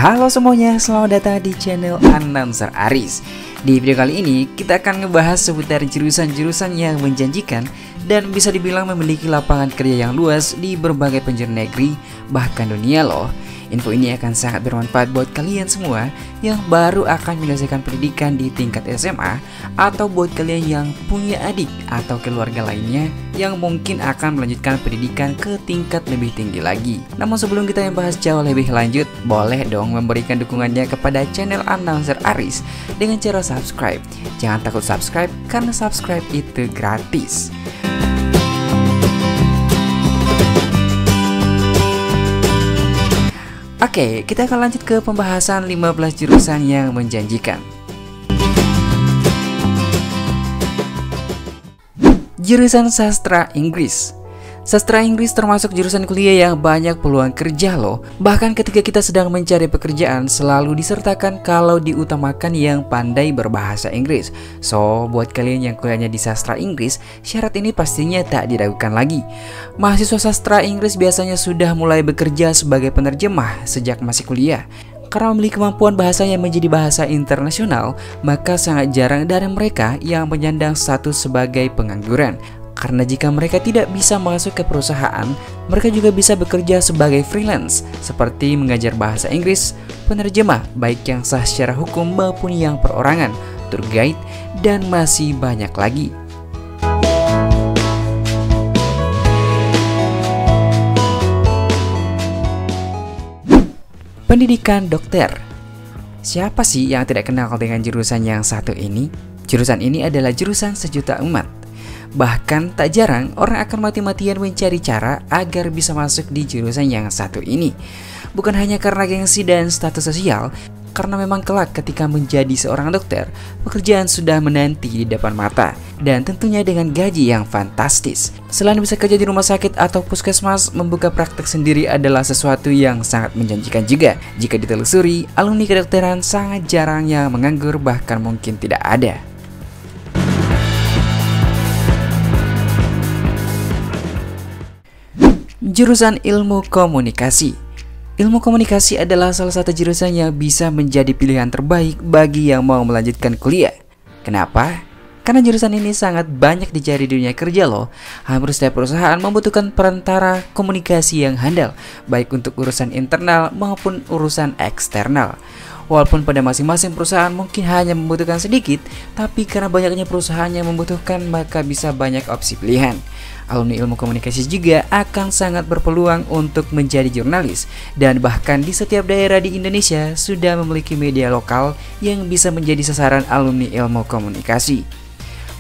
Halo semuanya, selamat datang di channel Announcer Aris. Di video kali ini kita akan ngebahas seputar jurusan-jurusan yang menjanjikan dan bisa dibilang memiliki lapangan kerja yang luas di berbagai penjuru negeri bahkan dunia loh. Info ini akan sangat bermanfaat buat kalian semua yang baru akan menyelesaikan pendidikan di tingkat SMA atau buat kalian yang punya adik atau keluarga lainnya yang mungkin akan melanjutkan pendidikan ke tingkat lebih tinggi lagi. Namun sebelum kita membahas jauh lebih lanjut, boleh dong memberikan dukungannya kepada channel Announcer Aris dengan cara subscribe. Jangan takut subscribe karena subscribe itu gratis. Oke, kita akan lanjut ke pembahasan 15 jurusan yang menjanjikan. Jurusan Sastra Inggris. Sastra Inggris termasuk jurusan kuliah yang banyak peluang kerja loh. Bahkan ketika kita sedang mencari pekerjaan selalu disertakan kalau diutamakan yang pandai berbahasa Inggris. So, buat kalian yang kuliahnya di Sastra Inggris, syarat ini pastinya tak diragukan lagi. Mahasiswa Sastra Inggris biasanya sudah mulai bekerja sebagai penerjemah sejak masih kuliah. Karena memiliki kemampuan bahasa yang menjadi bahasa internasional, maka sangat jarang dari mereka yang menyandang status sebagai pengangguran. Karena jika mereka tidak bisa masuk ke perusahaan, mereka juga bisa bekerja sebagai freelance, seperti mengajar bahasa Inggris, penerjemah baik yang sah secara hukum maupun yang perorangan, tour guide, dan masih banyak lagi. Pendidikan dokter. Siapa sih yang tidak kenal dengan jurusan yang satu ini? Jurusan ini adalah jurusan sejuta umat. Bahkan tak jarang orang akan mati-matian mencari cara agar bisa masuk di jurusan yang satu ini. Bukan hanya karena gengsi dan status sosial, karena memang kelak ketika menjadi seorang dokter, pekerjaan sudah menanti di depan mata, dan tentunya dengan gaji yang fantastis. Selain bisa kerja di rumah sakit atau puskesmas, membuka praktek sendiri adalah sesuatu yang sangat menjanjikan juga. Jika ditelusuri, alumni kedokteran sangat jarang yang menganggur, bahkan mungkin tidak ada. Jurusan Ilmu Komunikasi. Ilmu komunikasi adalah salah satu jurusan yang bisa menjadi pilihan terbaik bagi yang mau melanjutkan kuliah. Kenapa? Karena jurusan ini sangat banyak dicari di dunia kerja loh. Hampir setiap perusahaan membutuhkan perantara komunikasi yang handal, baik untuk urusan internal maupun urusan eksternal. Walaupun pada masing-masing perusahaan mungkin hanya membutuhkan sedikit, tapi karena banyaknya perusahaan yang membutuhkan, maka bisa banyak opsi pilihan. Alumni ilmu komunikasi juga akan sangat berpeluang untuk menjadi jurnalis, dan bahkan di setiap daerah di Indonesia sudah memiliki media lokal yang bisa menjadi sasaran alumni ilmu komunikasi.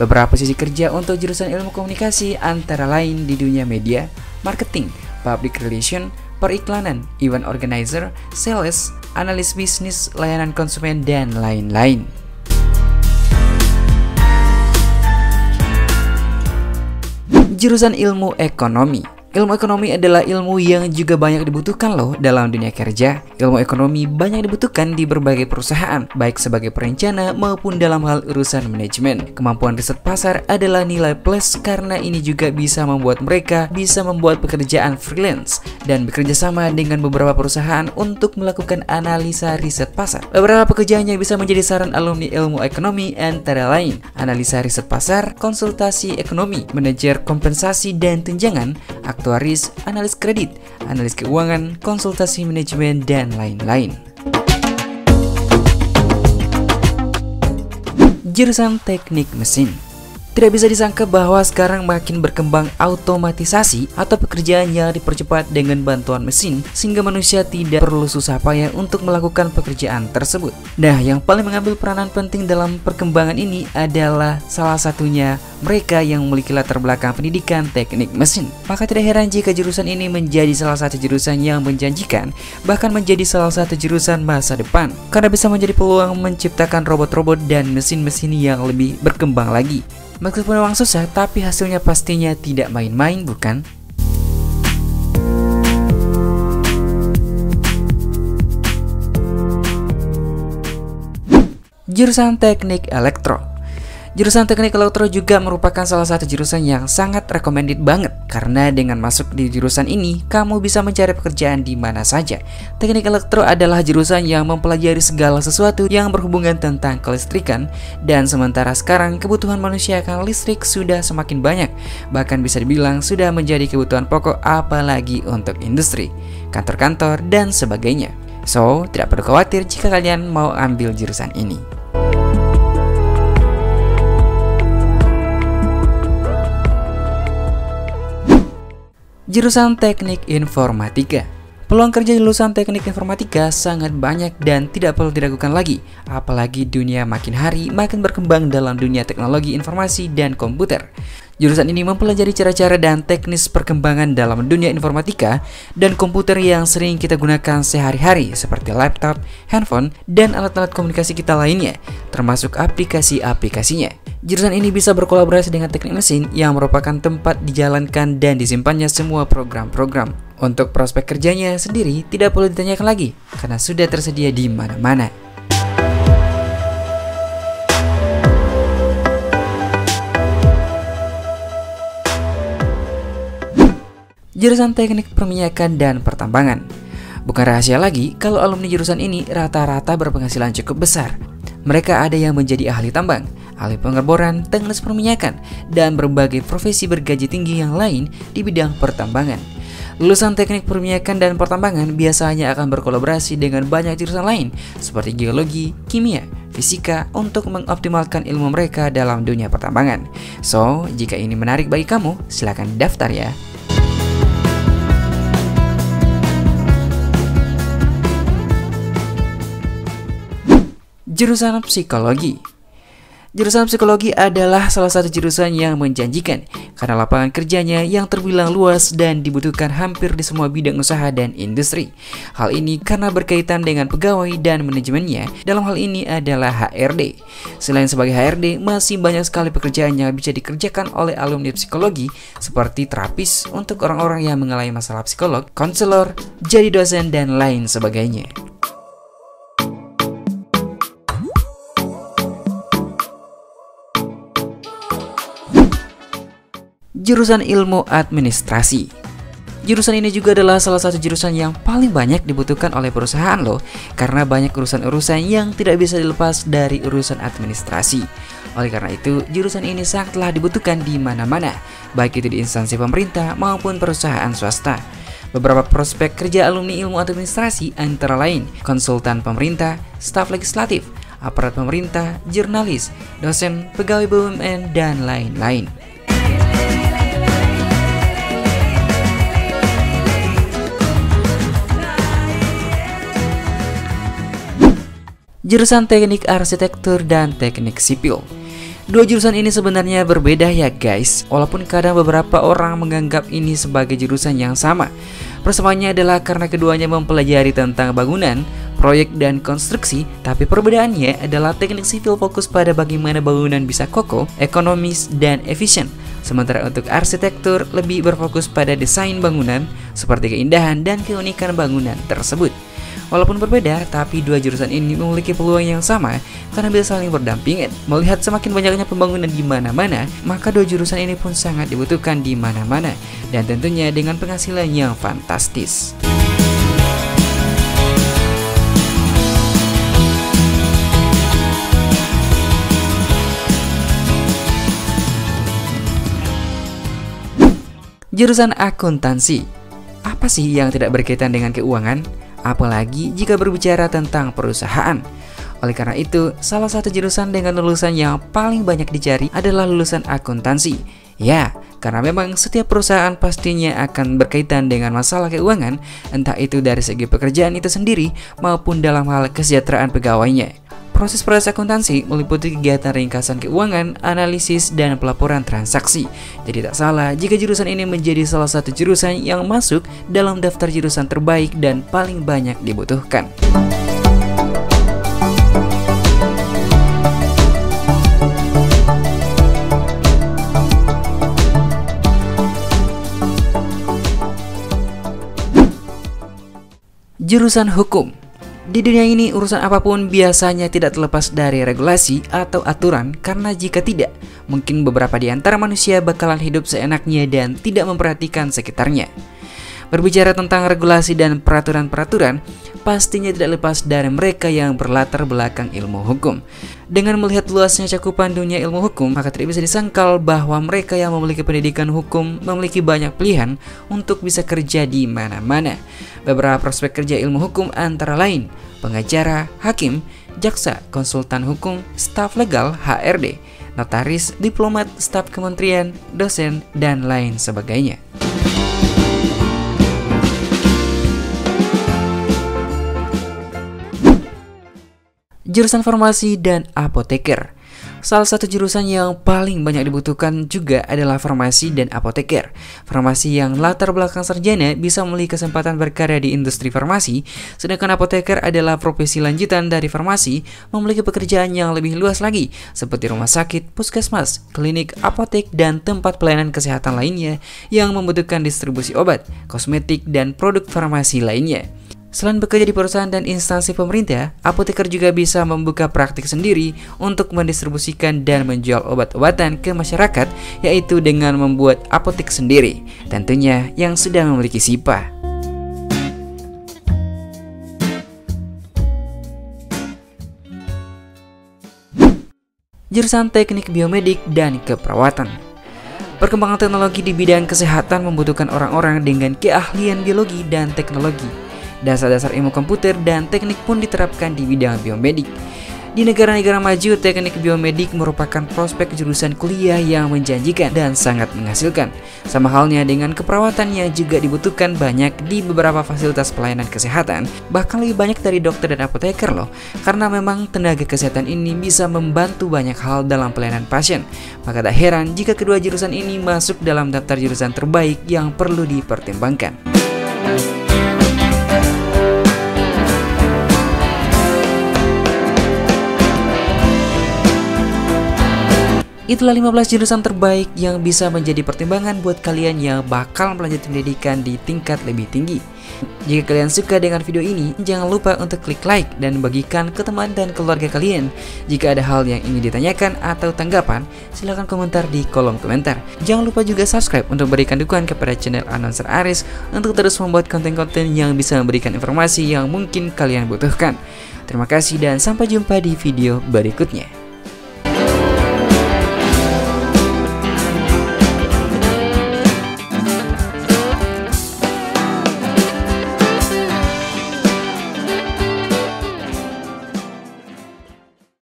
Beberapa sisi kerja untuk jurusan ilmu komunikasi antara lain di dunia media, marketing, public relation, periklanan, event organizer, sales, analis bisnis, layanan konsumen, dan lain-lain. Jurusan Ilmu Ekonomi. Ilmu ekonomi adalah ilmu yang juga banyak dibutuhkan loh dalam dunia kerja. Ilmu ekonomi banyak dibutuhkan di berbagai perusahaan, baik sebagai perencana maupun dalam hal urusan manajemen. Kemampuan riset pasar adalah nilai plus karena ini juga bisa membuat mereka bisa membuat pekerjaan freelance dan bekerja sama dengan beberapa perusahaan untuk melakukan analisa riset pasar. Beberapa pekerjaan yang bisa menjadi saran alumni ilmu ekonomi antara lain analisa riset pasar, konsultasi ekonomi, manajer kompensasi dan tunjangan, aktuaris, analis kredit, analis keuangan, konsultasi manajemen, dan lain-lain. Jurusan Teknik Mesin. Tidak bisa disangka bahwa sekarang makin berkembang automatisasi atau pekerjaan yang dipercepat dengan bantuan mesin sehingga manusia tidak perlu susah payah untuk melakukan pekerjaan tersebut. Nah, yang paling mengambil peranan penting dalam perkembangan ini adalah salah satunya mereka yang memiliki latar belakang pendidikan teknik mesin. Maka tidak heran jika jurusan ini menjadi salah satu jurusan yang menjanjikan, bahkan menjadi salah satu jurusan masa depan, karena bisa menjadi peluang menciptakan robot-robot dan mesin-mesin yang lebih berkembang lagi. Meskipun memang susah, tapi hasilnya pastinya tidak main-main, bukan? Jurusan Teknik Elektro. Jurusan teknik elektro juga merupakan salah satu jurusan yang sangat recommended banget, karena dengan masuk di jurusan ini, kamu bisa mencari pekerjaan di mana saja. Teknik elektro adalah jurusan yang mempelajari segala sesuatu yang berhubungan tentang kelistrikan, dan sementara sekarang kebutuhan manusia akan listrik sudah semakin banyak, bahkan bisa dibilang sudah menjadi kebutuhan pokok apalagi untuk industri, kantor-kantor, dan sebagainya. So, tidak perlu khawatir jika kalian mau ambil jurusan ini. Jurusan Teknik Informatika. Peluang kerja di lulusan Teknik Informatika sangat banyak dan tidak perlu diragukan lagi, apalagi dunia makin hari makin berkembang dalam dunia teknologi informasi dan komputer. Jurusan ini mempelajari cara-cara dan teknis perkembangan dalam dunia informatika dan komputer yang sering kita gunakan sehari-hari seperti laptop, handphone, dan alat-alat komunikasi kita lainnya, termasuk aplikasi-aplikasinya. Jurusan ini bisa berkolaborasi dengan teknik mesin yang merupakan tempat dijalankan dan disimpannya semua program-program. Untuk prospek kerjanya sendiri tidak perlu ditanyakan lagi, karena sudah tersedia di mana-mana. Jurusan Teknik Perminyakan dan Pertambangan. Bukan rahasia lagi kalau alumni jurusan ini rata-rata berpenghasilan cukup besar. Mereka ada yang menjadi ahli tambang, ahli pengeboran, teknis perminyakan, dan berbagai profesi bergaji tinggi yang lain di bidang pertambangan. Lulusan Teknik Perminyakan dan Pertambangan biasanya akan berkolaborasi dengan banyak jurusan lain seperti geologi, kimia, fisika untuk mengoptimalkan ilmu mereka dalam dunia pertambangan. So, jika ini menarik bagi kamu, silakan daftar ya. Jurusan Psikologi. Jurusan Psikologi adalah salah satu jurusan yang menjanjikan karena lapangan kerjanya yang terbilang luas dan dibutuhkan hampir di semua bidang usaha dan industri. Hal ini karena berkaitan dengan pegawai dan manajemennya, dalam hal ini adalah HRD. Selain sebagai HRD, masih banyak sekali pekerjaan yang bisa dikerjakan oleh alumni psikologi seperti terapis untuk orang-orang yang mengalami masalah psikolog, konselor, jadi dosen, dan lain sebagainya. Jurusan Ilmu Administrasi. Jurusan ini juga adalah salah satu jurusan yang paling banyak dibutuhkan oleh perusahaan loh, karena banyak urusan-urusan yang tidak bisa dilepas dari urusan administrasi. Oleh karena itu, jurusan ini sangatlah dibutuhkan di mana-mana, baik itu di instansi pemerintah maupun perusahaan swasta. Beberapa prospek kerja alumni ilmu administrasi antara lain konsultan pemerintah, staf legislatif, aparat pemerintah, jurnalis, dosen, pegawai BUMN, dan lain-lain. Jurusan Teknik Arsitektur dan Teknik Sipil. Dua jurusan ini sebenarnya berbeda ya guys, walaupun kadang beberapa orang menganggap ini sebagai jurusan yang sama. Persamaannya adalah karena keduanya mempelajari tentang bangunan, proyek, dan konstruksi, tapi perbedaannya adalah teknik sipil fokus pada bagaimana bangunan bisa kokoh, ekonomis, dan efisien. Sementara untuk arsitektur lebih berfokus pada desain bangunan, seperti keindahan dan keunikan bangunan tersebut. Walaupun berbeda, tapi dua jurusan ini memiliki peluang yang sama karena bisa saling berdampingan. Melihat semakin banyaknya pembangunan di mana-mana, maka dua jurusan ini pun sangat dibutuhkan di mana-mana, dan tentunya dengan penghasilan yang fantastis. Jurusan Akuntansi. Apa sih yang tidak berkaitan dengan keuangan? Apalagi jika berbicara tentang perusahaan. Oleh karena itu, salah satu jurusan dengan lulusan yang paling banyak dicari adalah lulusan akuntansi. Ya, karena memang setiap perusahaan pastinya akan berkaitan dengan masalah keuangan, entah itu dari segi pekerjaan itu sendiri maupun dalam hal kesejahteraan pegawainya. Proses akuntansi meliputi kegiatan ringkasan keuangan, analisis, dan pelaporan transaksi. Jadi tak salah jika jurusan ini menjadi salah satu jurusan yang masuk dalam daftar jurusan terbaik dan paling banyak dibutuhkan. Jurusan Hukum. Di dunia ini, urusan apapun biasanya tidak terlepas dari regulasi atau aturan, karena jika tidak, mungkin beberapa di antara manusia bakalan hidup seenaknya dan tidak memperhatikan sekitarnya. Berbicara tentang regulasi dan peraturan-peraturan, pastinya tidak lepas dari mereka yang berlatar belakang ilmu hukum. Dengan melihat luasnya cakupan dunia ilmu hukum, maka tidak bisa disangkal bahwa mereka yang memiliki pendidikan hukum memiliki banyak pilihan untuk bisa kerja di mana-mana. Beberapa prospek kerja ilmu hukum antara lain pengacara, hakim, jaksa, konsultan hukum, staf legal, HRD, notaris, diplomat, staf kementerian, dosen, dan lain sebagainya. Jurusan farmasi dan apoteker. Salah satu jurusan yang paling banyak dibutuhkan juga adalah farmasi dan apoteker. Farmasi yang latar belakang sarjana bisa memiliki kesempatan berkarya di industri farmasi, sedangkan apoteker adalah profesi lanjutan dari farmasi, memiliki pekerjaan yang lebih luas lagi, seperti rumah sakit, puskesmas, klinik, apotek, dan tempat pelayanan kesehatan lainnya yang membutuhkan distribusi obat, kosmetik, dan produk farmasi lainnya. Selain bekerja di perusahaan dan instansi pemerintah, apoteker juga bisa membuka praktik sendiri untuk mendistribusikan dan menjual obat-obatan ke masyarakat, yaitu dengan membuat apotek sendiri, tentunya yang sudah memiliki SIPA. Jurusan Teknik Biomedik dan Keperawatan. Perkembangan teknologi di bidang kesehatan membutuhkan orang-orang dengan keahlian biologi dan teknologi. Dasar-dasar ilmu komputer dan teknik pun diterapkan di bidang biomedik. Di negara-negara maju, teknik biomedik merupakan prospek jurusan kuliah yang menjanjikan dan sangat menghasilkan. Sama halnya dengan keperawatan yang juga dibutuhkan banyak di beberapa fasilitas pelayanan kesehatan, bahkan lebih banyak dari dokter dan apoteker loh. Karena memang tenaga kesehatan ini bisa membantu banyak hal dalam pelayanan pasien. Maka tak heran jika kedua jurusan ini masuk dalam daftar jurusan terbaik yang perlu dipertimbangkan. Itulah 15 jurusan terbaik yang bisa menjadi pertimbangan buat kalian yang bakal melanjutkan pendidikan di tingkat lebih tinggi. Jika kalian suka dengan video ini, jangan lupa untuk klik like dan bagikan ke teman dan keluarga kalian. Jika ada hal yang ingin ditanyakan atau tanggapan, silahkan komentar di kolom komentar. Jangan lupa juga subscribe untuk berikan dukungan kepada channel Announcer Aris untuk terus membuat konten-konten yang bisa memberikan informasi yang mungkin kalian butuhkan. Terima kasih dan sampai jumpa di video berikutnya.